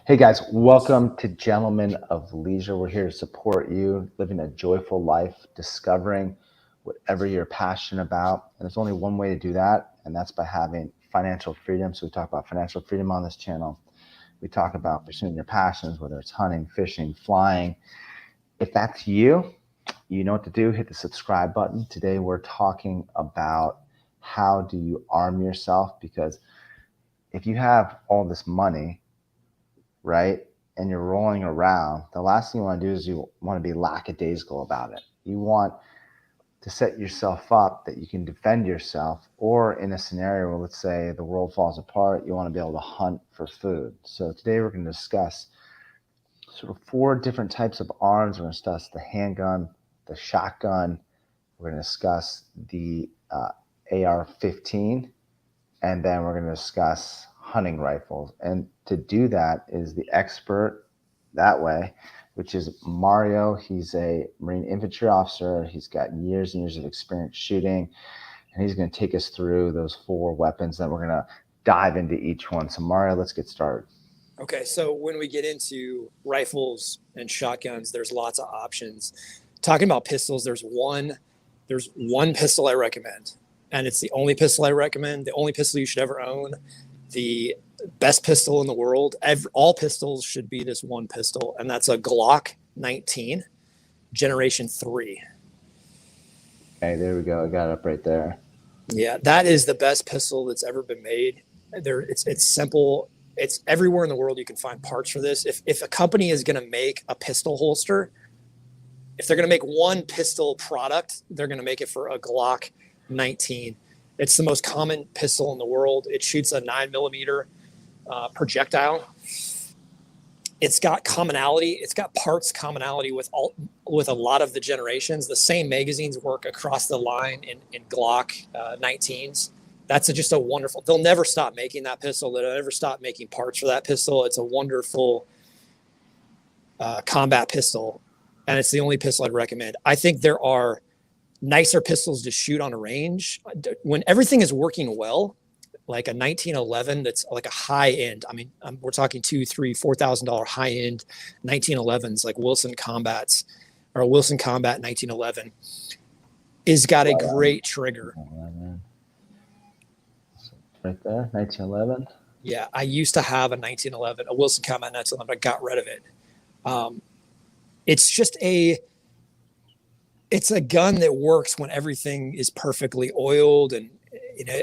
Hey guys, welcome to Gentlemen of Leisure. We're here to support you living a joyful life, discovering whatever you're passionate about. And there's only one way to do that, and that's by having financial freedom. So we talk about financial freedom on this channel. We talk about pursuing your passions, whether it's hunting, fishing, flying. If that's you, you know what to do. Hit the subscribe button. Today we're talking about how do you arm yourself, because if you have all this money, right, and you're rolling around, the last thing you want to do is you want to be lackadaisical about it. You want to set yourself up that you can defend yourself, or in a scenario where, let's say, the world falls apart, you want to be able to hunt for food. So today we're going to discuss sort of four different types of arms. We're going to discuss the handgun, the shotgun. We're going to discuss the AR-15, and then we're going to discuss hunting rifles. And to do that is the expert that way, which is Mario. He's a Marine infantry officer. He's got years and years of experience shooting, and he's going to take us through those four weapons. Then we're going to dive into each one. So Mario, let's get started. Okay, so when we get into rifles and shotguns, there's lots of options. Talking about pistols, there's one pistol I recommend, and it's the only pistol I recommend, the only pistol you should ever own, the best pistol in the world. All pistols should be this one pistol, and that's a Glock 19 Generation 3. Okay, there we go. I got it up right there. Yeah, that is the best pistol that's ever been made. It's simple. It's everywhere in the world you can find parts for this. If a company is going to make a pistol holster, if they're going to make one pistol product, they're going to make it for a Glock 19. It's the most common pistol in the world. It shoots a 9mm projectile. It's got commonality. It's got parts commonality with a lot of the generations. The same magazines work across the line in Glock 19s. That's just a wonderful. They'll never stop making that pistol. They'll never stop making parts for that pistol. It's a wonderful combat pistol, and it's the only pistol I'd recommend. I think there are nicer pistols to shoot on a range when everything is working well, like a 1911 that's like a high end. I mean, we're talking $2,000, $3,000, $4,000 high end 1911s, like Wilson Combats or a Wilson Combat 1911, is got a great trigger. Right there, 1911. Yeah, I used to have a 1911, a Wilson Combat 1911. I got rid of it. It's a gun that works when everything is perfectly oiled and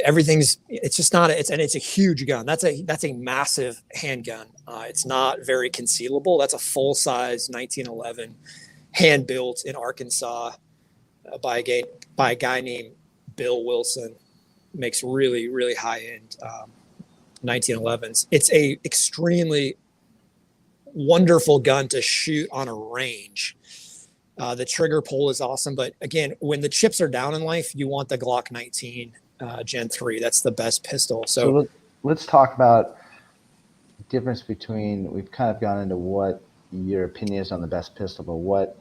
everything's. It's just not. It's a huge gun. That's a massive handgun. It's not very concealable. That's a full size 1911, hand built in Arkansas by a guy named Bill Wilson. Makes really, really high end 1911s. It's a extremely wonderful gun to shoot on a range. The trigger pull is awesome, but again, when the chips are down in life, you want the Glock 19 Gen 3. That's the best pistol. So let's talk about the difference between. We've kind of gone into what your opinion is on the best pistol, but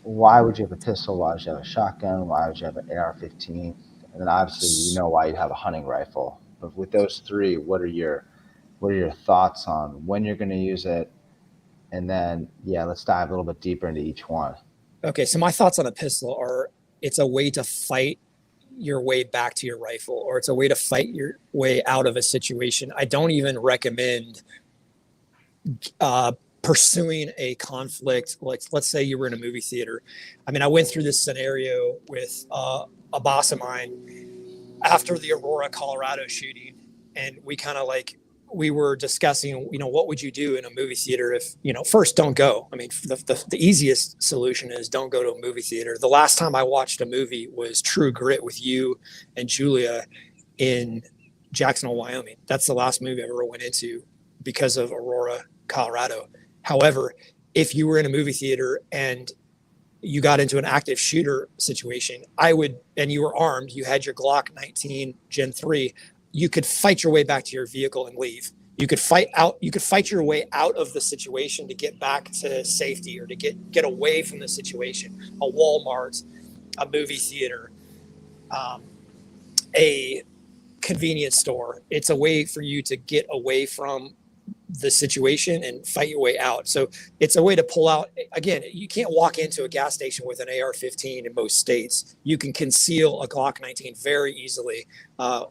why would you have a pistol? Why would you have a shotgun? Why would you have an AR-15? And then obviously you know why you have a hunting rifle. But with those three, what are your thoughts on when you're going to use it? And then, yeah, let's dive a little bit deeper into each one. Okay, so my thoughts on a pistol are it's a way to fight your way back to your rifle, or it's a way to fight your way out of a situation. I don't even recommend pursuing a conflict. Like, let's say you were in a movie theater. I mean, I went through this scenario with a boss of mine after the Aurora, Colorado shooting, and we were discussing, what would you do in a movie theater if, first, don't go. I mean, the easiest solution is don't go to a movie theater. The last time I watched a movie was True Grit with you and Julia in Jacksonville, Wyoming. That's the last movie I ever went into because of Aurora, Colorado. However, if you were in a movie theater and you got into an active shooter situation, and you were armed, you had your Glock 19 Gen 3, you could fight your way back to your vehicle and leave. You could fight your way out of the situation to get back to safety, or to get away from the situation. A Walmart, a movie theater, a convenience store. It's a way for you to get away from the situation and fight your way out. So it's a way to pull out. Again, you can't walk into a gas station with an AR-15 in most states. You can conceal a Glock 19 very easily.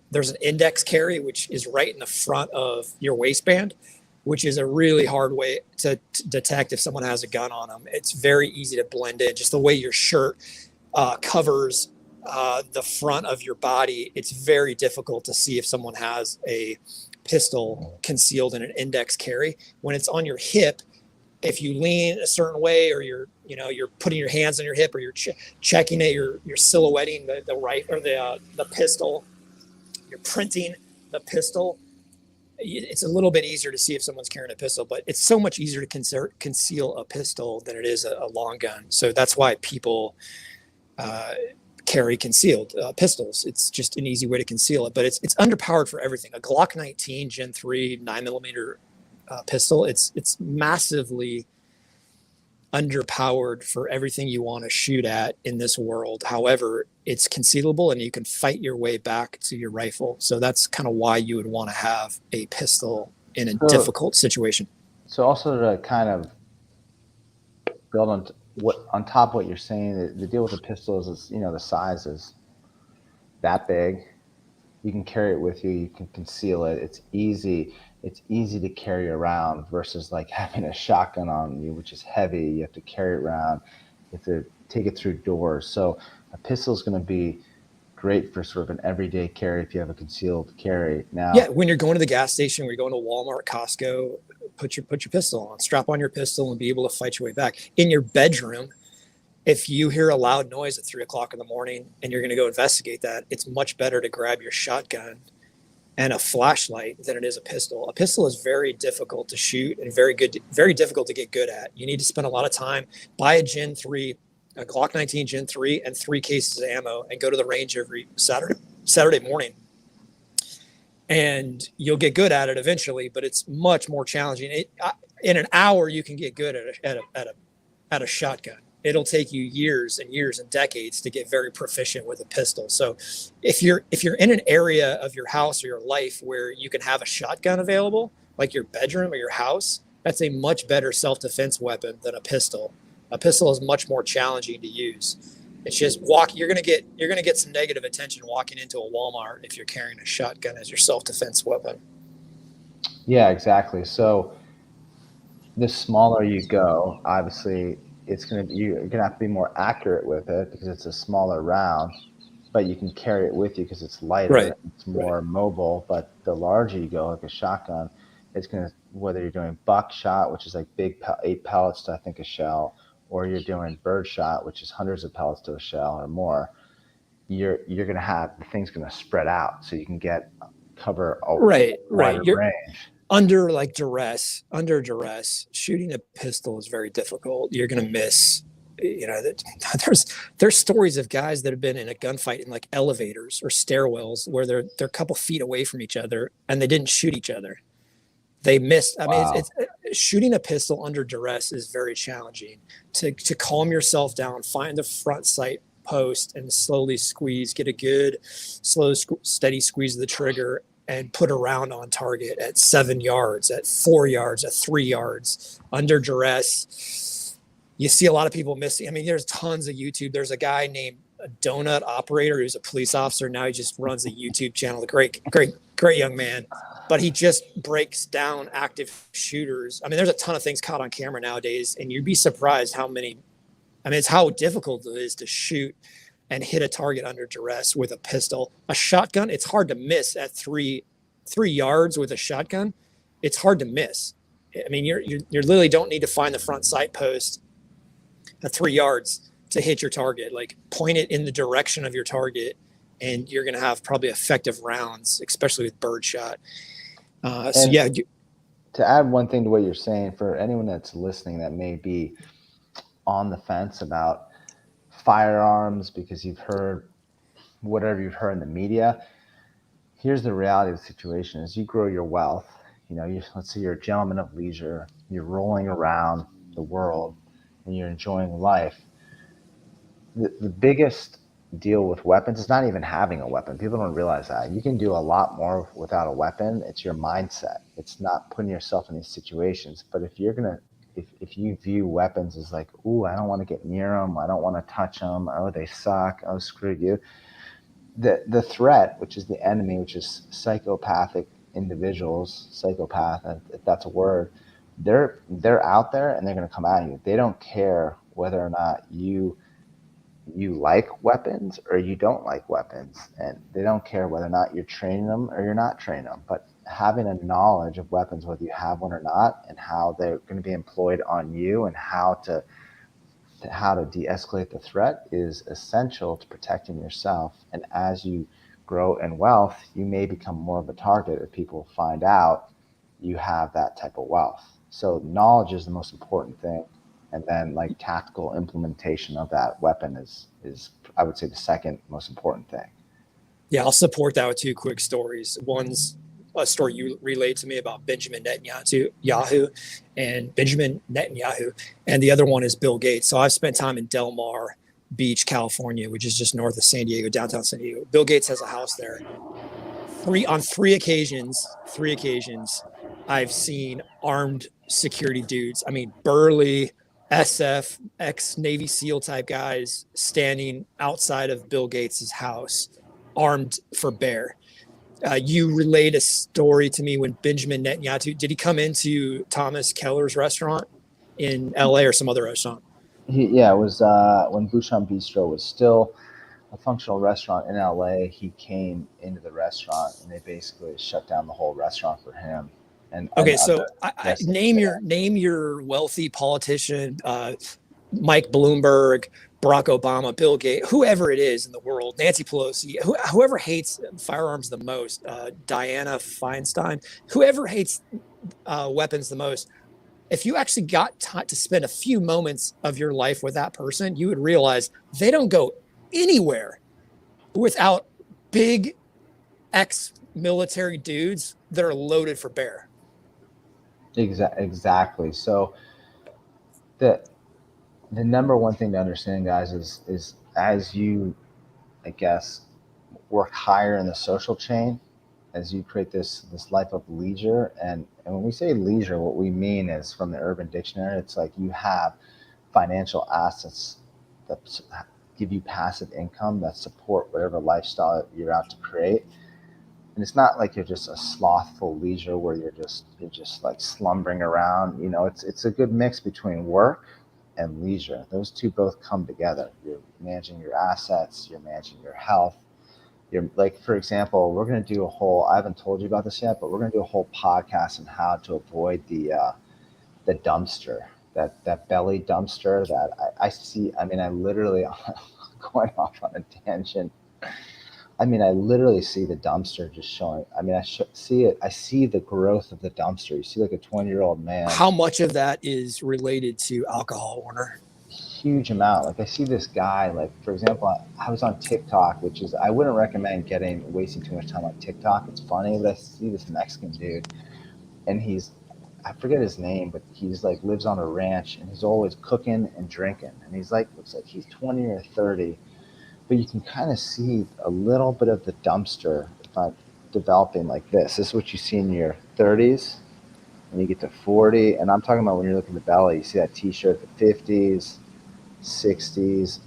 There's an index carry, which is right in the front of your waistband, which is a really hard way to detect if someone has a gun on them. It's very easy to blend in. Just the way your shirt covers the front of your body, it's very difficult to see if someone has a pistol concealed in an index carry. When it's on your hip, if you lean a certain way, or you're putting your hands on your hip, or you're checking it, you're silhouetting the right or the pistol, you're printing the pistol. It's a little bit easier to see if someone's carrying a pistol, but it's so much easier to conceal a pistol than it is a long gun. So that's why people carry concealed pistols. It's just an easy way to conceal it, but it's underpowered for everything. A Glock 19 Gen 3 9mm pistol, it's massively underpowered for everything you want to shoot at in this world. However, it's concealable and you can fight your way back to your rifle. So that's kind of why you would want to have a pistol in a difficult situation. So also to kind of build on top of what you're saying, the deal with the pistols is, the size is that big. You can carry it with you. You can conceal it. It's easy. It's easy to carry around versus like having a shotgun on you, which is heavy. You have to carry it around. You have to take it through doors. So a pistol is going to be great for sort of an everyday carry if you have a concealed carry. Now, yeah, when you're going to the gas station, when you're going to Walmart, Costco, put your pistol on, strap on your pistol, and be able to fight your way back. In your bedroom, if you hear a loud noise at 3:00 in the morning and you're going to go investigate that, it's much better to grab your shotgun and a flashlight than it is a pistol. A pistol is very difficult to shoot and very difficult to get good at. You need to spend a lot of time, buy a Gen 3, a Glock 19 Gen 3, and 3 cases of ammo, and go to the range every Saturday morning. And you'll get good at it eventually, but it's much more challenging. In an hour, you can get good at a shotgun. It'll take you years and years and decades to get very proficient with a pistol. So if you're in an area of your house or your life where you can have a shotgun available, like your bedroom or your house, that's a much better self-defense weapon than a pistol. A pistol is much more challenging to use. It's just you're gonna get some negative attention walking into a Walmart if you're carrying a shotgun as your self-defense weapon. Yeah, exactly. So the smaller you go, obviously you're gonna have to be more accurate with it because it's a smaller round, but you can carry it with you because it's lighter, right. It's more mobile. But the larger you go, like a shotgun, it's gonna, whether you're doing buckshot, which is like 8 pellets to I think a shell, or you're doing birdshot, which is hundreds of pellets to a shell or more, you're gonna have the thing's gonna spread out, so you can cover a wider range. Under duress, shooting a pistol is very difficult. You're going to miss. There's stories of guys that have been in a gunfight in like elevators or stairwells where they're a couple feet away from each other and they didn't shoot each other. They missed. I mean, it's shooting a pistol under duress is very challenging. To calm yourself down, find the front sight post, and slowly squeeze. Get a good, slow, steady squeeze of the trigger, and put a round on target at 7 yards, at 4 yards, at 3 yards under duress. You see a lot of people missing. I mean, there's tons of YouTube. There's a guy named Donut Operator who's a police officer. Now he just runs a YouTube channel. A great young man. But he just breaks down active shooters. I mean, there's a ton of things caught on camera nowadays, and you'd be surprised how many. I mean, it's how difficult it is to shoot and hit a target under duress with a pistol. A shotgun, it's hard to miss at 3 yards with a shotgun. It's hard to miss. I mean, you literally don't need to find the front sight post at 3 yards to hit your target. Like, point it in the direction of your target, and you're going to have probably effective rounds, especially with birdshot. To add one thing to what you're saying, for anyone that's listening that may be on the fence about firearms because you've heard whatever you've heard in the media, here's the reality of the situation: is you grow your wealth, let's say you're a gentleman of leisure, you're rolling around the world and you're enjoying life. The biggest deal with weapons is not even having a weapon. People don't realize that. You can do a lot more without a weapon. It's your mindset. It's not putting yourself in these situations. But if you view weapons as like, ooh, I don't want to get near them. I don't want to touch them. Oh, they suck. Oh, screw you. The threat, which is the enemy, which is psychopathic individuals, psychopath, if that's a word, they're out there and they're going to come at you. They don't care whether or not you like weapons or you don't like weapons, and they don't care whether or not you're training them or you're not training them. But having a knowledge of weapons, whether you have one or not, and how they're going to be employed on you, and how to de-escalate the threat is essential to protecting yourself. And as you grow in wealth, you may become more of a target if people find out you have that type of wealth. So knowledge is the most important thing, and then like tactical implementation of that weapon is I would say the second most important thing. Yeah, I'll support that with two quick stories. One's a story you relayed to me about Benjamin Netanyahu and Benjamin Netanyahu, and the other one is Bill Gates. So I've spent time in Del Mar Beach, California, which is just north of San Diego, downtown San Diego. Bill Gates has a house there. Three occasions, I've seen armed security dudes. I mean, burly SF, ex Navy SEAL type guys standing outside of Bill Gates's house, armed for bear. You relayed a story to me when Benjamin Netanyahu did he come into Thomas Keller's restaurant in LA or some other restaurant? Yeah, it was when Bouchon Bistro was still a functional restaurant in LA. He came into the restaurant and they basically shut down the whole restaurant for him and Okay, so other I residents there. name your wealthy politician, Mike Bloomberg, Barack Obama, Bill Gates, whoever it is in the world, Nancy Pelosi, whoever hates firearms the most, Diana Feinstein, whoever hates weapons the most. If you actually got to spend a few moments of your life with that person, you would realize they don't go anywhere without big ex-military dudes that are loaded for bear. Exactly. So the the number one thing to understand, guys, is as you, I guess, work higher in the social chain, as you create this life of leisure. And when we say leisure, what we mean is from the Urban Dictionary, it's like you have financial assets that give you passive income that support whatever lifestyle you're out to create. And it's not like you're just a slothful leisure where you're just like slumbering around. It's a good mix between work and leisure. Those two both come together. You're managing your assets, you're managing your health. You're like, for example, we're going to do a whole, I haven't told you about this yet, but we're going to do a whole podcast on how to avoid the dumpster, that belly dumpster that I see. I mean, I literally, going off on a tangent. I mean, I literally see the dumpster just showing. I mean, see it. I see the growth of the dumpster. You see like a 20-year-old man, How much of that is related to alcohol, Warner? huge amount. Like I see this guy, like for example, I was on TikTok, which is I wouldn't recommend wasting too much time on TikTok. It's funny, but I see this Mexican dude, and I forget his name, but he's like lives on a ranch, and he's always cooking and drinking, and he's like looks like he's 20 or 30, but you can kind of see a little bit of the dumpster if I'm developing like this. This is what you see in your 30s, and you get to 40, and I'm talking about when you're looking at the belly, you see that T-shirt, the 50s, 60s.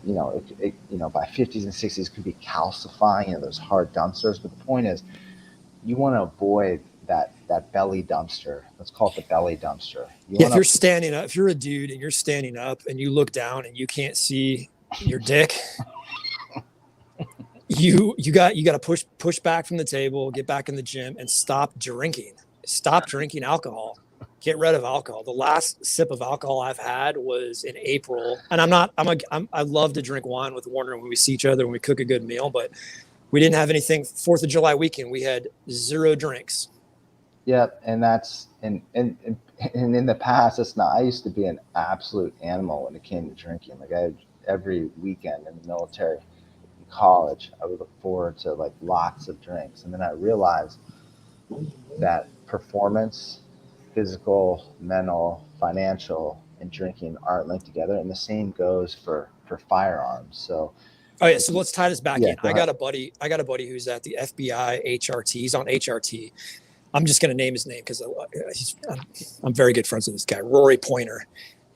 By 50s and 60s could be calcifying, those hard dumpsters. But the point is, you want to avoid that belly dumpster. Let's call it the belly dumpster. You Yeah, want if you're to standing up, if you're a dude and you're standing up and you look down and you can't see your dick, you got to push back from the table, get back in the gym, and stop drinking. Stop drinking alcohol. Get rid of alcohol. The last sip of alcohol I've had was in April, and I'm not. I love to drink wine with Warner when we see each other when we cook a good meal, but we didn't have anything. Fourth of July weekend, we had zero drinks. Yeah, and that's and in the past, it's not. I used to be an absolute animal when it came to drinking. Like every weekend in the military, in college, I would look forward to like lots of drinks, and then I realized that performance, physical, mental, financial, and drinking aren't linked together, and the same goes for firearms. So Oh yeah, so let's tie this back Yeah, in. go ahead. I got a buddy who's at the FBI HRT. He's on HRT. I'm just going to name his name because I'm very good friends with this guy, Rory Pointer.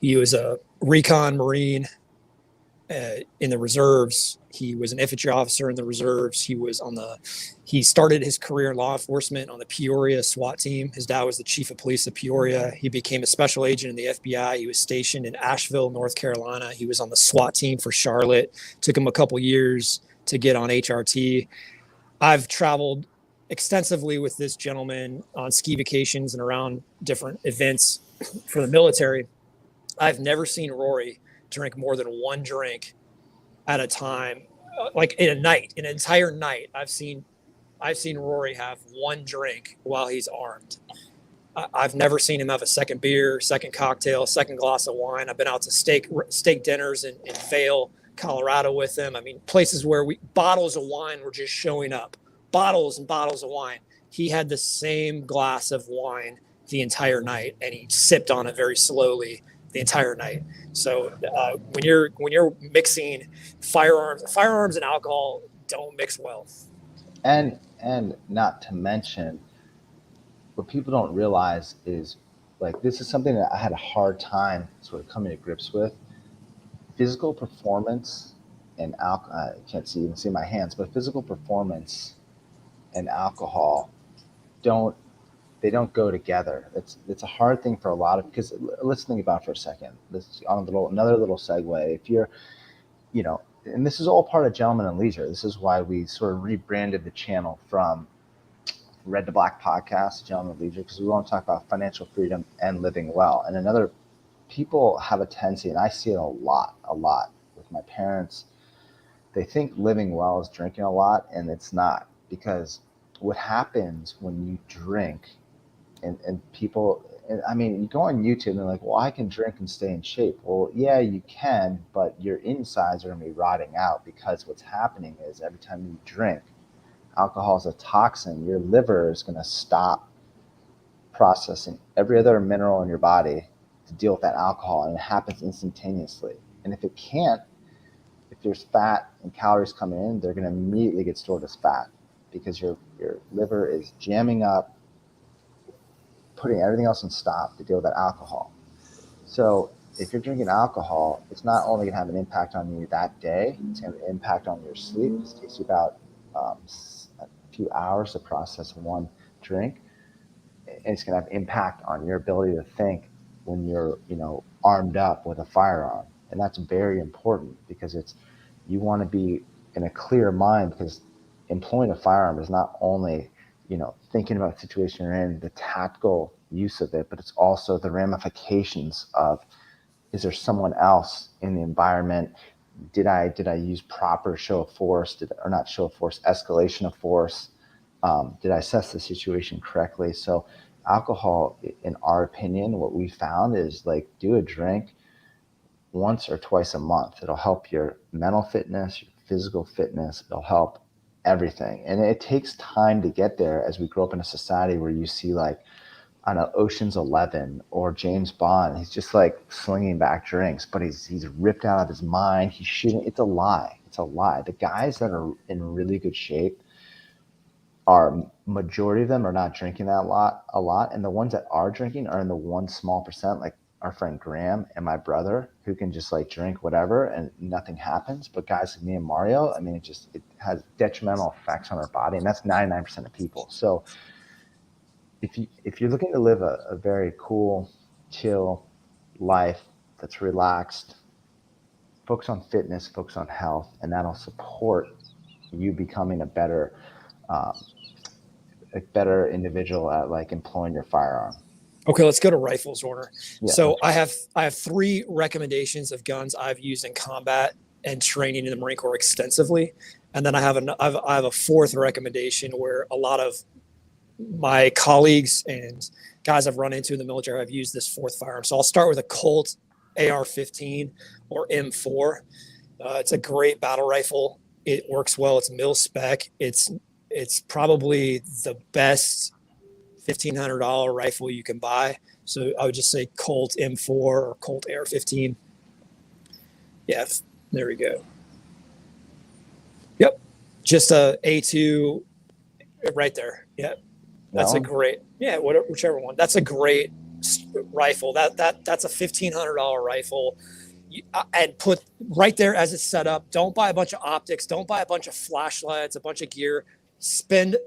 He was a recon Marine in the reserves. He was an infantry officer in the reserves. He started his career in law enforcement on the Peoria SWAT team. His dad was the chief of police of Peoria. He became a special agent in the FBI. He was stationed in Asheville, North Carolina. He was on the SWAT team for Charlotte. Took him a couple years to get on HRT. I've traveled extensively with this gentleman on ski vacations and around different events for the military. I've never seen Rory drink more than one drink at a time, like in a night, an entire night. I've seen Rory have one drink while he's armed. I've never seen him have a second beer, second cocktail, second glass of wine. I've been out to steak dinners in Vail, Colorado with him. I mean, places where bottles of wine were just showing up, bottles and bottles of wine. He had the same glass of wine the entire night, and he sipped on it very slowly the entire night. So when you're mixing firearms and alcohol don't mix well. And not to mention, what people don't realize is, like, this is something that I had a hard time sort of coming to grips with. Physical performance and alcohol, I can't even see my hands, but physical performance and alcohol don't don't go together. It's a hard thing for a lot of, because let's think about it for a second. This on another little segue. If you're, and this is all part of Gentlemen and Leisure. This is why we sort of rebranded the channel from Red to Black Podcast to Gentlemen and Leisure, because we want to talk about financial freedom and living well. And another, people have a tendency, and I see it a lot with my parents. They think living well is drinking a lot, and it's not, because what happens when you drink, and people, and I mean, you go on YouTube and they're like, well, I can drink and stay in shape. Well, yeah, you can, but your insides are going to be rotting out, because what's happening is every time you drink, alcohol is a toxin. Your liver is going to stop processing every other mineral in your body to deal with that alcohol, and it happens instantaneously. And if it can't, if there's fat and calories coming in, they're going to immediately get stored as fat, because your liver is jamming up, putting everything else in stop to deal with that alcohol. So if you're drinking alcohol, it's not only going to have an impact on you that day, it's going to have an impact on your sleep. It takes you about a few hours to process one drink, and it's going to have impact on your ability to think when you're, armed up with a firearm. And that's very important, because you want to be in a clear mind, because employing a firearm is not only, thinking about the situation you're in, the tactical use of it, but it's also the ramifications of, is there someone else in the environment? Did I use proper show of force, or not show of force, escalation of force? Did I assess the situation correctly? So alcohol, in our opinion, what we found is, like, do a drink once or twice a month. It'll help your mental fitness, your physical fitness. It'll help everything. And it takes time to get there, as we grow up in a society where you see, like, I don't know, Ocean's 11 or James Bond. He's just like slinging back drinks, but he's ripped out of his mind. He's shooting. It's a lie. It's a lie. The guys that are in really good shape, majority of them are not drinking a lot. And the ones that are drinking are in the one small percent, like our friend Graham and my brother, who can just like drink whatever and nothing happens. But guys like me and Mario, I mean, it has detrimental effects on our body, and that's 99% of people. So if you're looking to live a very cool, chill life that's relaxed, focus on fitness, focus on health, and that'll support you becoming um, a better individual at, like, employing your firearm. Okay, let's go to rifles, Warner. Yeah. So I have three recommendations of guns I've used in combat and training in the Marine Corps extensively, and then I have a fourth recommendation where a lot of my colleagues and guys I've run into in the military have used this fourth firearm. So I'll start with a Colt AR-15 or M4. It's a great battle rifle. It works well. It's mil spec. It's probably the best $1,500 rifle you can buy. So I would just say Colt M4 or Colt AR-15. Yeah, there we go. Just a A2 right there. Yeah. That's a great, yeah, whatever, whichever one. That's a great rifle. That's a $1,500 rifle. And put right there as it's set up. Don't buy a bunch of optics. Don't buy a bunch of flashlights, a bunch of gear.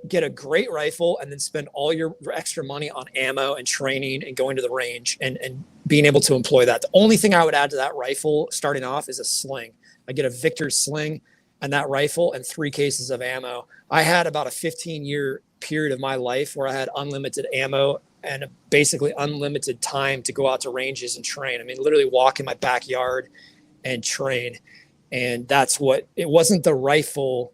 Get a great rifle, and then spend all your extra money on ammo and training and going to the range and being able to employ that. The only thing I would add to that rifle starting off is a sling. I get a Victor's sling and that rifle and 3 cases of ammo. I had about a 15-year period of my life where I had unlimited ammo and basically unlimited time to go out to ranges and train. I mean, literally walk in my backyard and train. And that's what, it wasn't the rifle.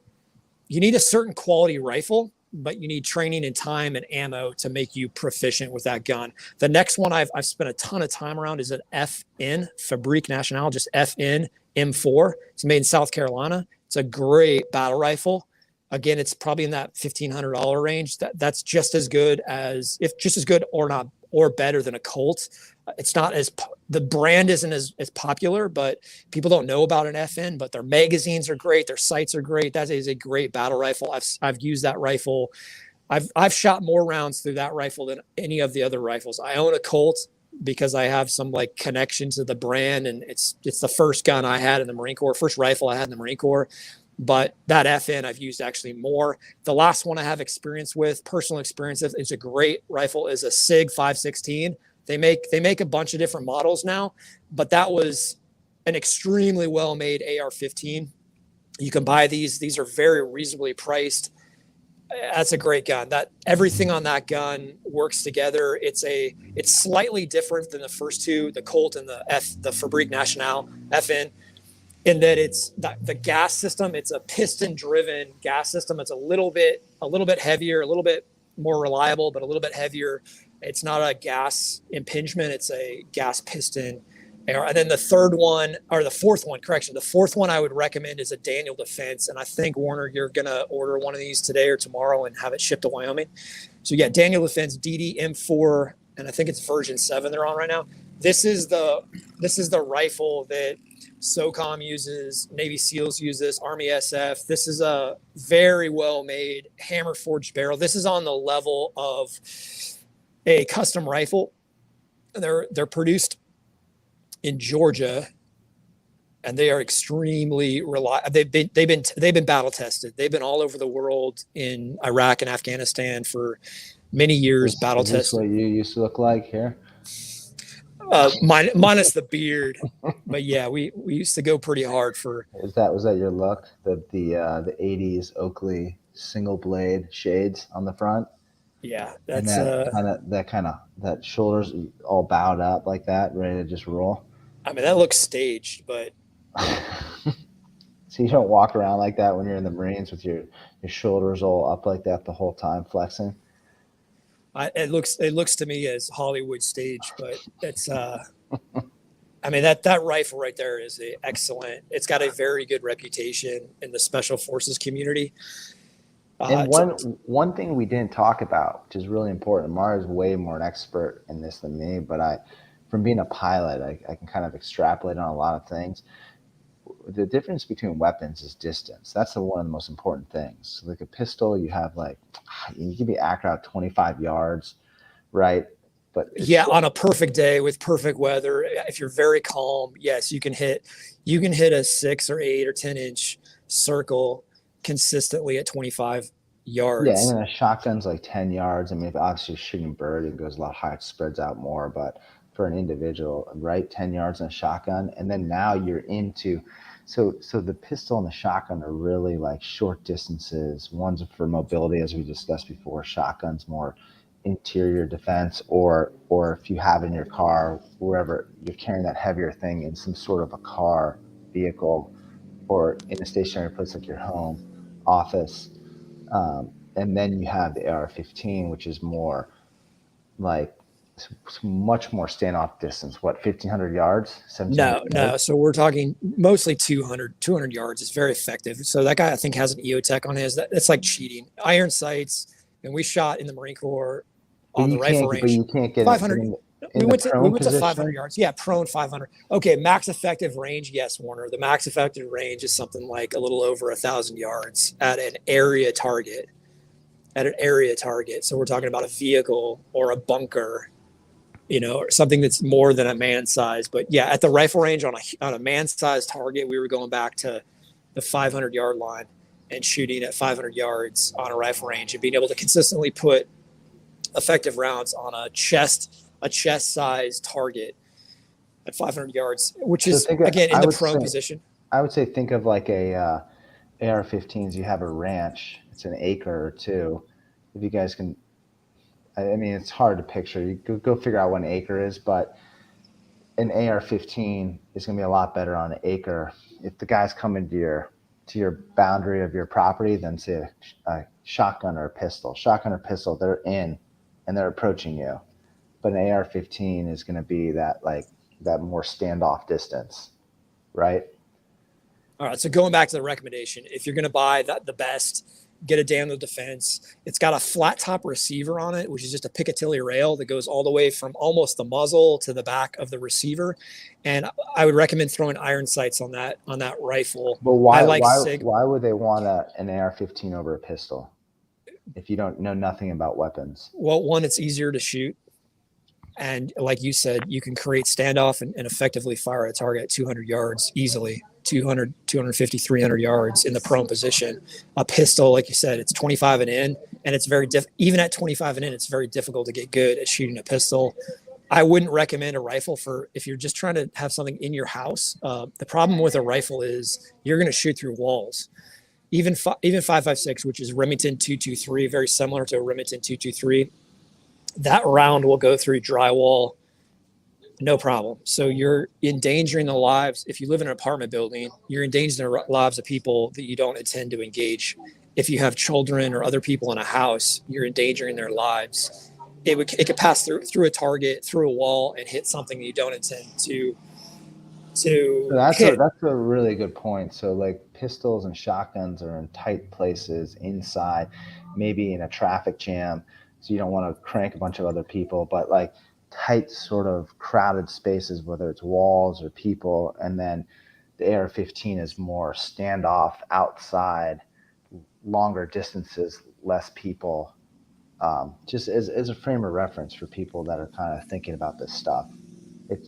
You need a certain quality rifle, but you need training and time and ammo to make you proficient with that gun. The next one I've spent a ton of time around is an FN, Fabrique Nationale, just FN M4. It's made in South Carolina. It's a great battle rifle. Again, it's probably in that $1,500 range. That's just as good as, if just as good or not, or better than a Colt. It's not as, the brand isn't as popular, but people don't know about an FN, but their magazines are great. Their sights are great. That is a great battle rifle. I've used that rifle. I've shot more rounds through that rifle than any of the other rifles. I own a Colt because I have some like connection to the brand, and it's the first gun I had in the Marine Corps, first rifle I had in the Marine Corps. But that FN I've used actually more. The last one I have experience with, personal experience with, is a great rifle, is a SIG 516. They make a bunch of different models now, but that was an extremely well-made AR-15. You can buy these. These are very reasonably priced. That's a great gun. That everything on that gun works together. It's slightly different than the first two, the Colt and the Fabrique Nationale FN, in that it's the gas system. It's a piston-driven gas system. It's a little bit heavier, a little bit more reliable, but a little bit heavier. It's not a gas impingement. It's a gas piston. And then the fourth one I would recommend is a Daniel Defense. And I think, Warner, you're going to order one of these today or tomorrow and have it shipped to Wyoming. So yeah, Daniel Defense DD M4, and I think it's version 7 they're on right now. This is the rifle that SOCOM uses, Navy SEALs use this, Army SF. This is a very well-made hammer forged barrel. This is on the level of a custom rifle. They're produced in Georgia, and they are extremely reliable. They've been battle tested. They've been all over the world in Iraq and Afghanistan for many years. Battle tested. Is this what you used to look like here? Minus the beard, but yeah, we used to go pretty hard for. Was that your look? The 80s Oakley single blade shades on the front. Yeah, that's that shoulders all bowed up like that, ready to just roll. I mean, that looks staged, but so you don't walk around like that when you're in the Marines with your shoulders all up like that the whole time flexing. It looks to me as Hollywood stage, but it's I mean, that rifle right there is excellent. It's got a very good reputation in the special forces community. And one thing we didn't talk about, which is really important, Mara's way more an expert in this than me, but from being a pilot, I can kind of extrapolate on a lot of things. The difference between weapons is distance. That's one of the most important things. Like a pistol, you have you can be accurate out 25 yards, right? But yeah, on a perfect day with perfect weather, if you're very calm, yes, you can hit a 6 or 8 or 10 inch circle consistently at 25 yards. Yeah, and then a shotgun's like 10 yards. I mean, if obviously you're shooting bird, it goes a lot higher, it spreads out more. But for an individual, right, 10 yards in a shotgun, and then now you're into. So the pistol and the shotgun are really like short distances. One's for mobility, as we discussed before. Shotgun's more interior defense, or if you have in your car, wherever you're carrying that heavier thing in some sort of a car, vehicle, or in a stationary place like your home, office. And then you have the AR-15, which is more like much more standoff distance. What, 1,500 yards? No. So we're talking mostly 200 yards. It's very effective. So that guy, I think, has an EOTech on his. That's like cheating. Iron sights, and we shot in the Marine Corps on the rifle range. But you can't get 500. we In the we prone went to 500 position, yards. Yeah, prone 500. Okay, max effective range. Yes, Warner. The max effective range is something like a little over 1,000 yards at an area target. At an area target. So we're talking about a vehicle or a bunker, or something that's more than a man size. But yeah, at the rifle range on a man sized target, we were going back to the 500-yard line and shooting at 500 yards on a rifle range and being able to consistently put effective rounds on a chest size target at 500 yards, which so is think of, again in the prone position. I would say think of like a AR-15s. You have a ranch. It's an acre or two. If you guys can, I mean, it's hard to picture. You go figure out what an acre is, but an AR-15 is going to be a lot better on an acre. If the guys come into your boundary of your property, then say a shotgun or a pistol. Shotgun or pistol, they're in and they're approaching you. But an AR-15 is going to be that more standoff distance, right? All right, so going back to the recommendation, if you're going to buy the best, get a Daniel Defense. It's got a flat top receiver on it, which is just a Picatinny rail that goes all the way from almost the muzzle to the back of the receiver. And I would recommend throwing iron sights on that rifle. But I why like why Sig. why would they want an AR-15 over a pistol if you don't know nothing about weapons? Well, one, it's easier to shoot. And like you said, you can create standoff and effectively fire a target at 200 yards easily, 200, 250, 300 yards in the prone position. A pistol, like you said, it's 25 and in, and it's even at 25 and in, it's very difficult to get good at shooting a pistol. I wouldn't recommend a rifle for if you're just trying to have something in your house. The problem with a rifle is you're going to shoot through walls. Even 5.56, which is Remington 223, very similar to a Remington 223, that round will go through drywall, no problem. So you're endangering the lives. If you live in an apartment building, you're endangering the lives of people that you don't intend to engage. If you have children or other people in a house, you're endangering their lives. It could pass through a target, through a wall, and hit something that you don't intend So to that's a hit. that's a really good point. So like pistols and shotguns are in tight places inside, maybe in a traffic jam, so you don't want to crank a bunch of other people, but like tight sort of crowded spaces, whether it's walls or people, and then the AR-15 is more standoff outside, longer distances, less people. Just as a frame of reference for people that are kind of thinking about this stuff.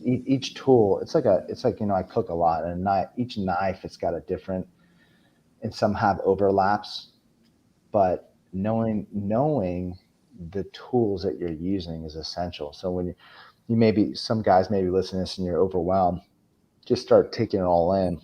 Each tool. It's like I cook a lot, and each knife it's got a different, and some have overlaps. But knowing the tools that you're using is essential. So when you maybe some guys may be listening to this and you're overwhelmed, just start taking it all in.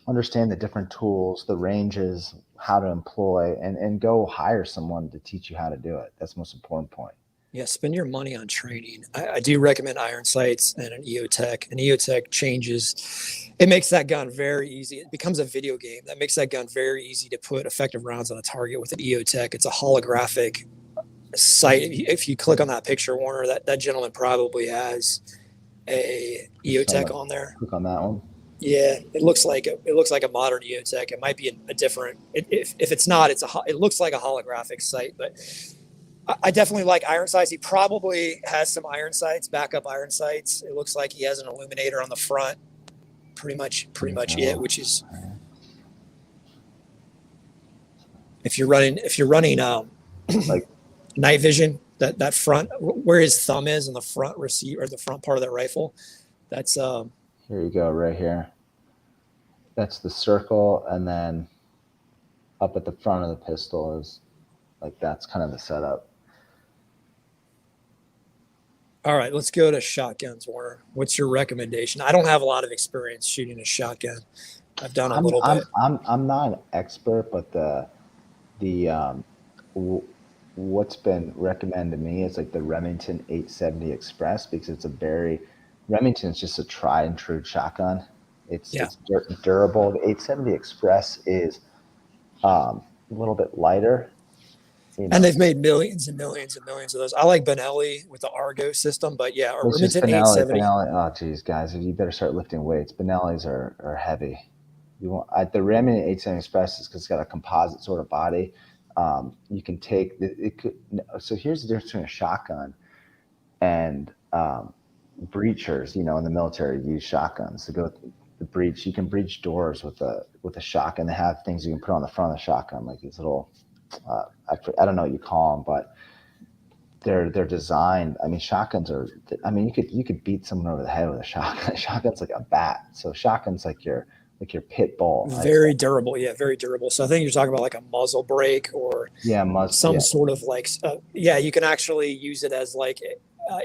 Understand the different tools, the ranges, how to employ, and go hire someone to teach you how to do it. That's the most important point. Yeah, spend your money on training. I do recommend iron sights and an EOTech. An EOTech changes, it makes that gun very easy. It becomes a video game. That makes that gun very easy to put effective rounds on a target with an EOTech. It's a holographic sight. If you click on that picture, Warner, that gentleman probably has a Just EOTech on there. click on that one. Yeah, it looks like a modern EOTech. It might be a different. If it's not, it looks like a holographic sight, but I definitely like iron sights. He probably has some iron sights, backup iron sights. It looks like he has an illuminator on the front. Pretty much it. Which is if you're running Like night vision, that front where his thumb is in the front receiver or the front part of that rifle. That's here you go, right here. That's the circle, and then up at the front of the pistol is like that's kind of the setup. all right. Let's go to shotguns, Warner. What's your recommendation? I don't have a lot of experience shooting a shotgun. I've done a I'm little I'm bit. I'm not an expert, but the what's been recommended to me is like the Remington 870 Express, because it's a very Remington is just a tried and true shotgun. It's Yeah. it's durable. The 870 Express is a little bit lighter. You And know, they've made millions and millions and millions of those. I like Benelli with the Argo system, but yeah, or it's just Remington Benelli. 870. Benelli. Oh, geez, guys, you better start lifting weights. Benellis are heavy. You want the Remington 870 Express is because it's got a composite sort of body. You can take it could. So here's the difference between a shotgun and um, breachers, you know, in the military use shotguns to go the breach. You can breach doors with a shotgun. They have things you can put on the front of the shotgun, like these little I don't know what you call them, but they're designed. I mean, shotguns are. I mean, you could beat someone over the head with a shotgun. Shotgun's like a bat. So shotgun's like your pit bull. I say. Very durable. Yeah, very durable. So I think you're talking about like a muzzle brake or Yeah, must. some Yeah, sort of like, yeah, you can actually use it as like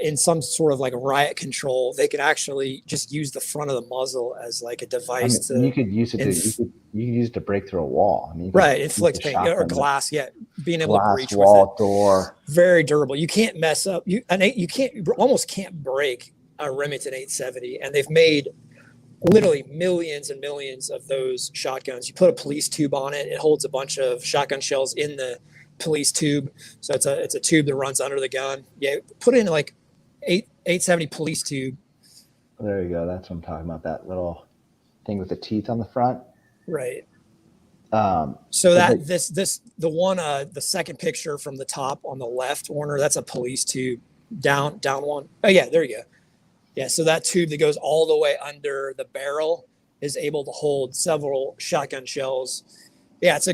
in some sort of like riot control. They can actually just use the front of the muzzle as like a I device mean, to, you could use it to inf- you could use it to break through a wall. I mean, you could right, use inflict the pain or shotgun to glass. Yeah, being able to glass breach with it. wall door. Very durable. You can't mess up. You can't almost can't break a Remington 870, and they've made literally millions and millions of those shotguns. You put a police tube on it; it holds a bunch of shotgun shells in the police tube. So it's a tube that runs under the gun. Yeah, put in like 870 police tube. There you go. That's what I'm talking about. That little thing with the teeth on the front. Right. Um, So but that the second picture from the top on the left, Warner, that's a police tube. Down one. Oh yeah, there you go. Yeah, so that tube that goes all the way under the barrel is able to hold several shotgun shells. Yeah, that's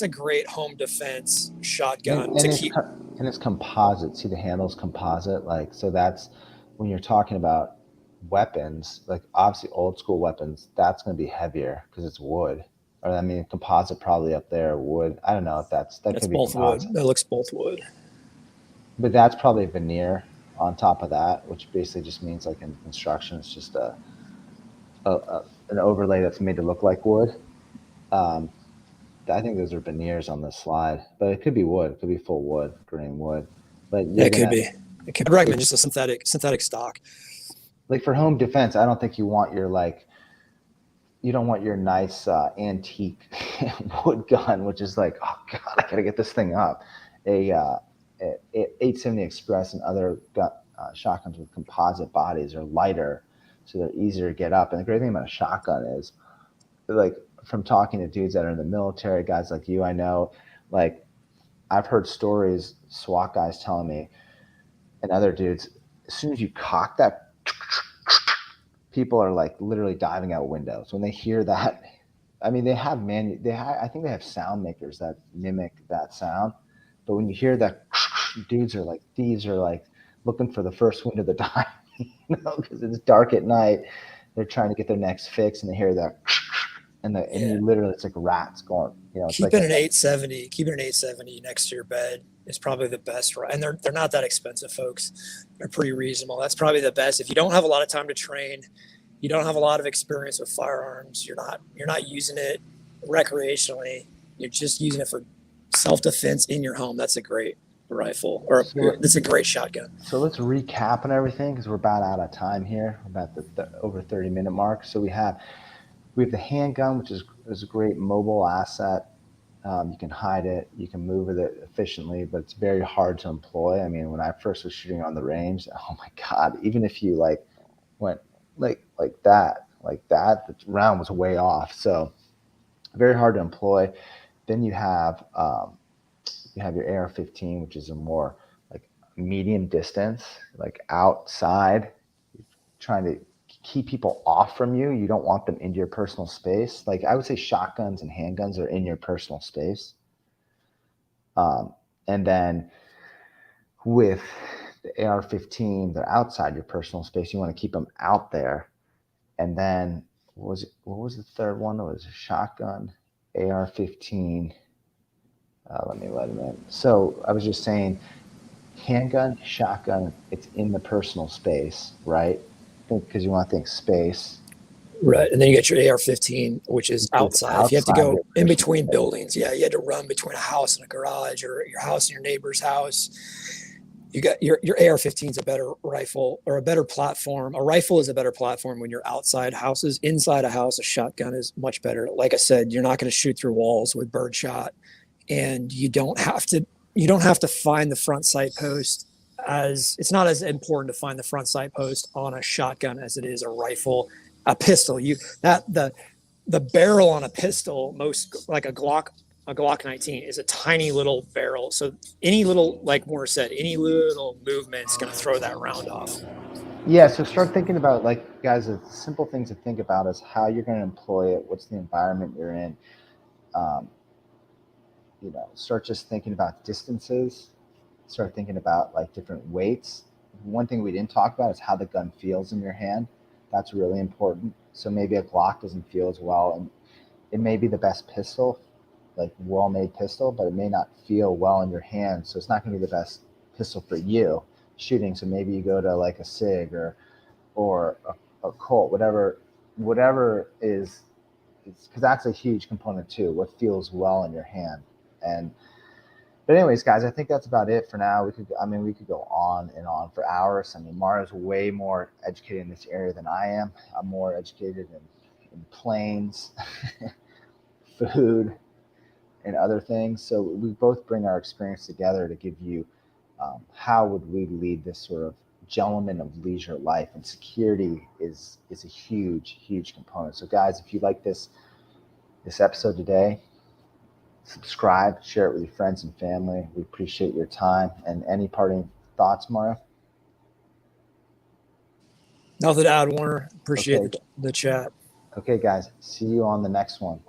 a great home defense shotgun to keep. and it's composite. See, the handle's composite. Like, so that's when you're talking about weapons, like obviously old school weapons, that's going to be heavier because it's wood. Or I mean, composite probably up there, wood. I don't know if that That's could be both wood. composite, That looks both wood. but that's probably veneer on top of that, which basically just means like in construction, it's just an overlay that's made to look like wood. Um, I think those are veneers on the slide, but it could be wood. It could be full wood, grain wood. But Yeah, you're it could gonna be. I'd recommend just a synthetic stock. like for home defense. I don't think you want your like you don't want your nice antique wood gun, which is like, oh god, I gotta get this thing up. A, 870 Express and other shotguns with composite bodies are lighter, so they're easier to get up. And the great thing about a shotgun is, like, from talking to dudes that are in the military, guys like you, I know, like, I've heard stories, SWAT guys telling me, and other dudes, as soon as you cock that, people are like literally diving out windows when they hear that. I mean, I think they have sound makers that mimic that sound, but when you hear that, thieves are like looking for the first wind of the time, because it's dark at night. They're trying to get their next fix, and they hear that, and Yeah. you literally, it's like rats going. It's like Keeping an 870 next to your bed is probably the best. And they're not that expensive, folks. They're pretty reasonable. That's probably the best. If you don't have a lot of time to train, you don't have a lot of experience with firearms, you're not using it recreationally. You're just using it for self-defense in your home. That's a great rifle, or so. that's a great shotgun. So let's recap on everything because we're about out of time here. We're about the over 30-minute mark. So we have the handgun, which is a great mobile asset. You can hide it, you can move with it efficiently, but it's very hard to employ. I mean, when I first was shooting on the range, oh my God, even if you like went like that, the round was way off. So very hard to employ. Then you have your AR-15, which is a more like medium distance, like outside, trying to keep people off from you. You don't want them into your personal space. Like I would say shotguns and handguns are in your personal space. And then with the AR-15, they're outside your personal space. You want to keep them out there. And then what was the third one? It was a shotgun, AR-15. Let me let him in. So I was just saying, handgun, shotgun, it's in the personal space, right? Because you want to think space. Right. And then you get your AR-15, which is It's outside. If you have to outside go your in personal between space. buildings, yeah, you had to run between a house and a garage, or your house and your neighbor's house. You got your AR-15 is a better rifle, or a better platform. A rifle is a better platform when you're outside houses. Inside a house, a shotgun is much better. Like I said, you're not going to shoot through walls with birdshot, and you don't have to find the front sight post. As it's not as important to find the front sight post on a shotgun as it is a rifle, a pistol. The barrel on a pistol, most like a Glock 19 is a tiny little barrel. So any little, like Moore said, any little movement's going to throw that round off. Yeah, so start thinking about, like, guys, the simple things to think about is how you're going to employ it, what's the environment you're in. Um, start just thinking about distances, start thinking about like different weights. One thing we didn't talk about is how the gun feels in your hand. That's really important. So maybe a Glock doesn't feel as well, and it may be the best pistol, like well-made pistol, but it may not feel well in your hand. So it's not going to be the best pistol for you shooting. So maybe you go to like a Sig or a Colt, whatever is, because that's a huge component too. What feels well in your hand, and but anyways, guys, I think that's about it for now. We could go on and on for hours. I mean, Mara's way more educated in this area than I am. I'm more educated in planes, food, and other things. So we both bring our experience together to give you how would we lead this sort of gentleman of leisure life, and security is a huge component. So guys, if you like this episode today, subscribe, share it with your friends and family. We appreciate your time. And any parting thoughts, Mara? Nothing to add, Warner. Appreciate Okay, the chat. okay, guys. See you on the next one.